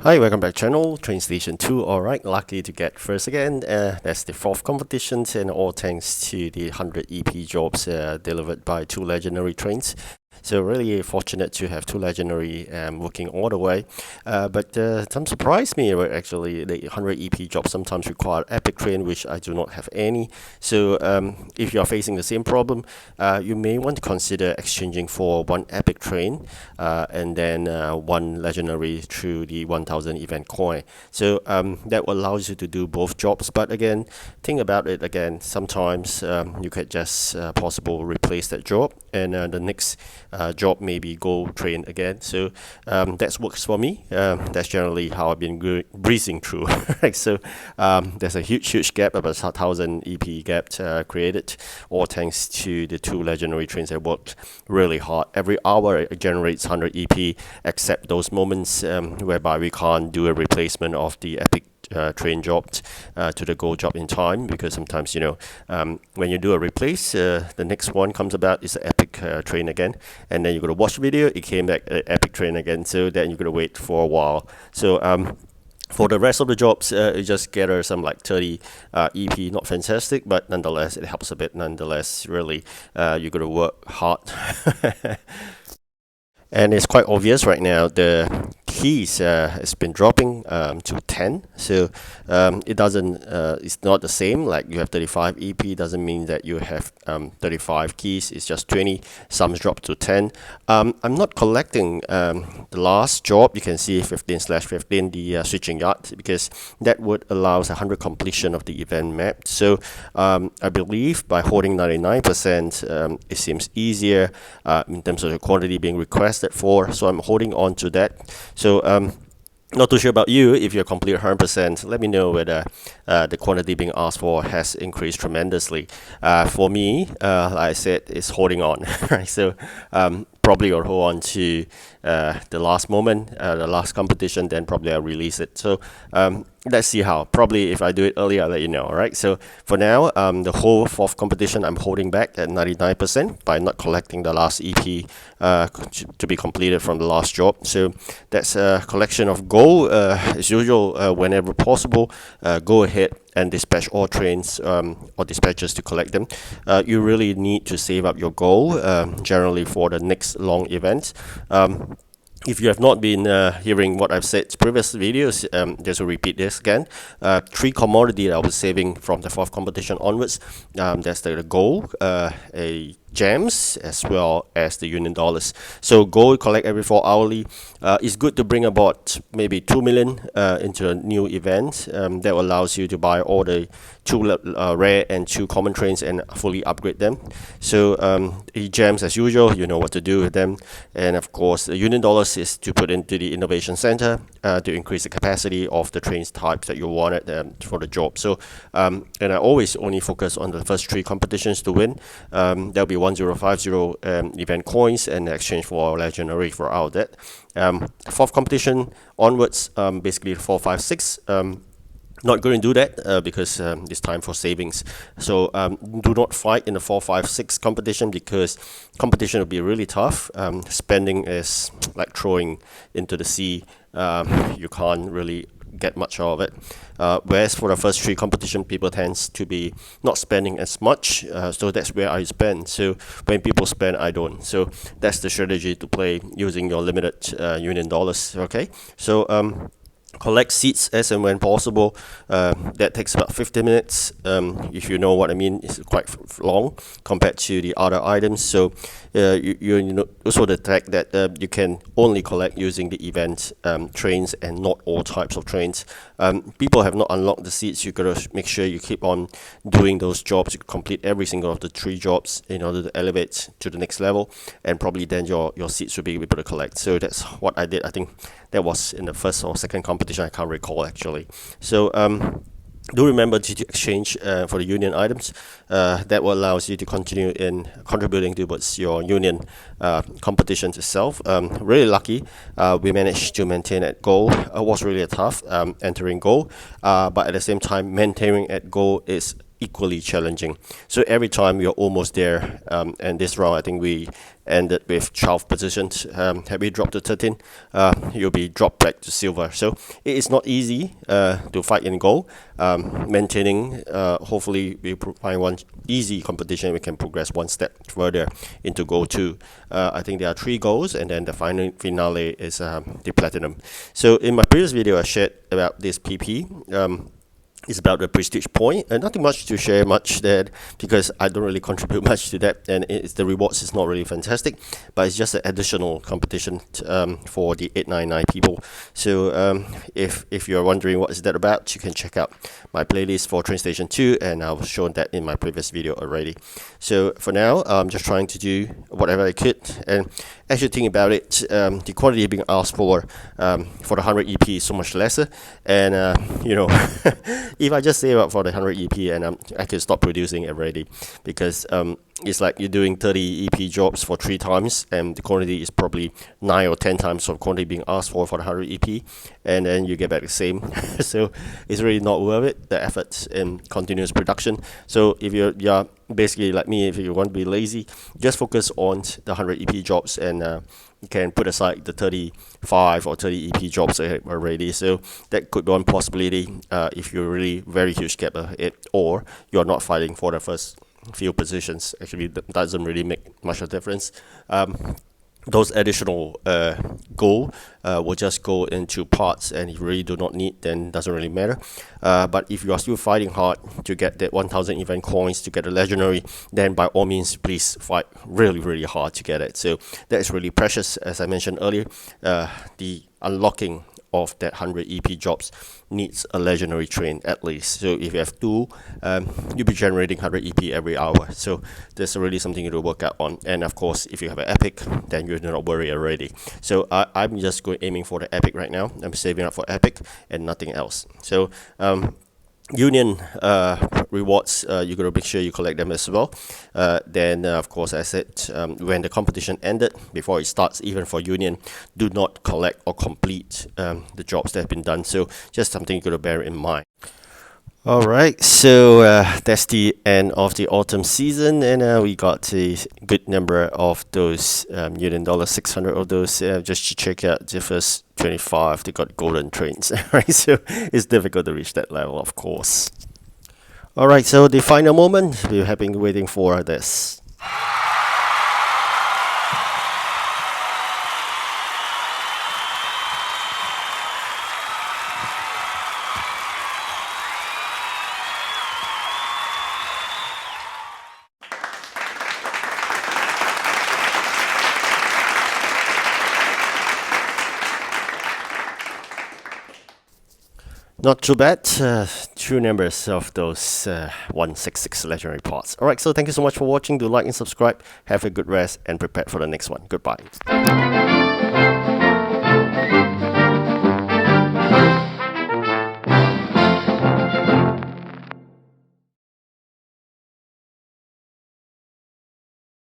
Hi, welcome back channel, TrainStation2. Alright, lucky to get first again. That's the fourth competition, and all thanks to the 100 EP jobs delivered by two legendary trains. So really fortunate to have two legendary working all the way. But some surprised me were actually the 100 EP jobs sometimes require epic train, which I do not have any. So if you are facing the same problem, you may want to consider exchanging for one epic train and then one legendary through the 1000 event coin. So that allows you to do both jobs. But again, think about it again. Sometimes you could just possible replace that job, and the next job maybe go train again. So that works for me. That's generally how I've been breezing through. Right? So there's a huge gap, about 1000 EP gap created, all thanks to the two legendary trains that worked really hard. Every hour it generates 100 EP, except those moments whereby we can't do a replacement of the epic train job to the gold job in time, because sometimes when you do a replace, the next one comes about is the epic train again, and then you got to watch the video, it came back epic train again, so then you got to wait for a while. So for the rest of the jobs, you just gather some like 30 EP, not fantastic, but nonetheless it helps a bit. Nonetheless, really you got to work hard. And it's quite obvious right now, the keys has been dropping to 10, so it doesn't it's not the same. Like you have 35 EP doesn't mean that you have 35 keys, it's just 20. Some drop to 10. I'm not collecting the last job. You can see 15/15, the switching yard, because that would allow 100 completion of the event map. So I believe by holding 99%, it seems easier in terms of the quantity being requested for, so I'm holding on to that. So not too sure about you. If you're complete 100%, let me know whether the quantity being asked for has increased tremendously. For me, like I said, it's holding on. Right? So probably I'll hold on to the last moment, the last competition, then probably I'll release it. So let's see how. Probably if I do it earlier, I'll let you know. Alright, so for now, the whole fourth competition I'm holding back at 99% by not collecting the last EP to be completed from the last job. So that's a collection of gold. As usual, whenever possible, go ahead and dispatch all trains or dispatchers to collect them. You really need to save up your gold generally for the next long event. If you have not been hearing what I've said in previous videos, just to repeat this again, three commodities I was saving from the fourth competition onwards. That's the gold, a gems, as well as the union dollars. So gold collect every 4 hourly. It's good to bring about maybe 2 million into a new event. That allows you to buy all the two rare and two common trains and fully upgrade them. So the gems, as usual, you know what to do with them. And of course, the union dollars is to put into the innovation center to increase the capacity of the trains types that you wanted for the job. So and I always only focus on the first three competitions to win. There'll be 1050 event coins and exchange for legendary for out that. Fourth competition onwards, basically 4, 5, 6. Not going to do that because it's time for savings. So do not fight in the 4, 5, 6 competition, because competition will be really tough. Spending is like throwing into the sea. You can't really get much out of it. Whereas for the first three competition, people tends to be not spending as much, so that's where I spend. So when people spend, I don't. So that's the strategy to play using your limited union dollars. Okay, so collect seats as and when possible. That takes about 50 minutes. If you know what I mean, it's quite long compared to the other items. So you know also the fact that you can only collect using the event trains and not all types of trains. People have not unlocked the seats. You gotta make sure you keep on doing those jobs. You complete every single of the 3 jobs in order to elevate to the next level, and probably then your seats will be able to collect. So that's what I did. I think that was in the first or second competition, I can't recall actually. So do remember to exchange for the union items. That will allow you to continue in contributing towards your union competitions itself. Really lucky, we managed to maintain at goal. It was really tough entering goal, but at the same time, maintaining at goal is equally challenging. So every time you're almost there, and this round I think we ended with 12 positions. Had we dropped to 13, you'll be dropped back to silver. So it is not easy to fight in gold. Maintaining, hopefully we find one easy competition, we can progress one step further into gold 2. I think there are 3 goals, and then the final finale is the platinum. So in my previous video I shared about this PP. It's about the prestige point, and nothing much to share much there because I don't really contribute much to that, and the rewards is not really fantastic, but it's just an additional competition for the 899 people. So if you're wondering what is that about, you can check out my playlist for TrainStation2, and I've shown that in my previous video already. So for now, I'm just trying to do whatever I could, and actually think about it, the quantity being asked for the 100 EP is so much lesser, and you know. If I just save up for the 100 EP, and I can stop producing already, because it's like you're doing 30 EP jobs for 3 times, and the quantity is probably 9 or 10 times of quantity being asked for the 100 EP, and then you get back the same. So it's really not worth it, the efforts in continuous production. So if you're basically like me, if you want to be lazy, just focus on the 100 EP jobs, and you can put aside the 35 or 30 EP jobs already. So that could be one possibility if you're really very huge gap ahead, or you're not fighting for the first few positions. Actually, that doesn't really make much of a difference. Those additional goal will just go into parts, and if you really do not need, then doesn't really matter. But if you are still fighting hard to get that 1000 event coins to get a legendary, then by all means please fight really hard to get it. So that is really precious. As I mentioned earlier, the unlocking of that 100 EP jobs needs a legendary train at least. So if you have 2, you'll be generating 100 EP every hour. So there's really something to work out on. And of course, if you have an epic, then you're not worried already. So I'm just aiming for the epic right now. I'm saving up for epic and nothing else. So Union rewards, you gotta make sure you collect them as well. Then of course, as I said, when the competition ended, before it starts, even for Union, do not collect or complete the jobs that have been done. So just something you gotta bear in mind. Alright, so that's the end of the autumn season, and we got a good number of those Union $600 of those. Just to check out the first 25, they got golden trains, right? So it's difficult to reach that level, of course. Alright, so the final moment, we have been waiting for this. Not too bad, 2 numbers of those 166 legendary parts. Alright, so thank you so much for watching. Do like and subscribe. Have a good rest and prepare for the next one. Goodbye.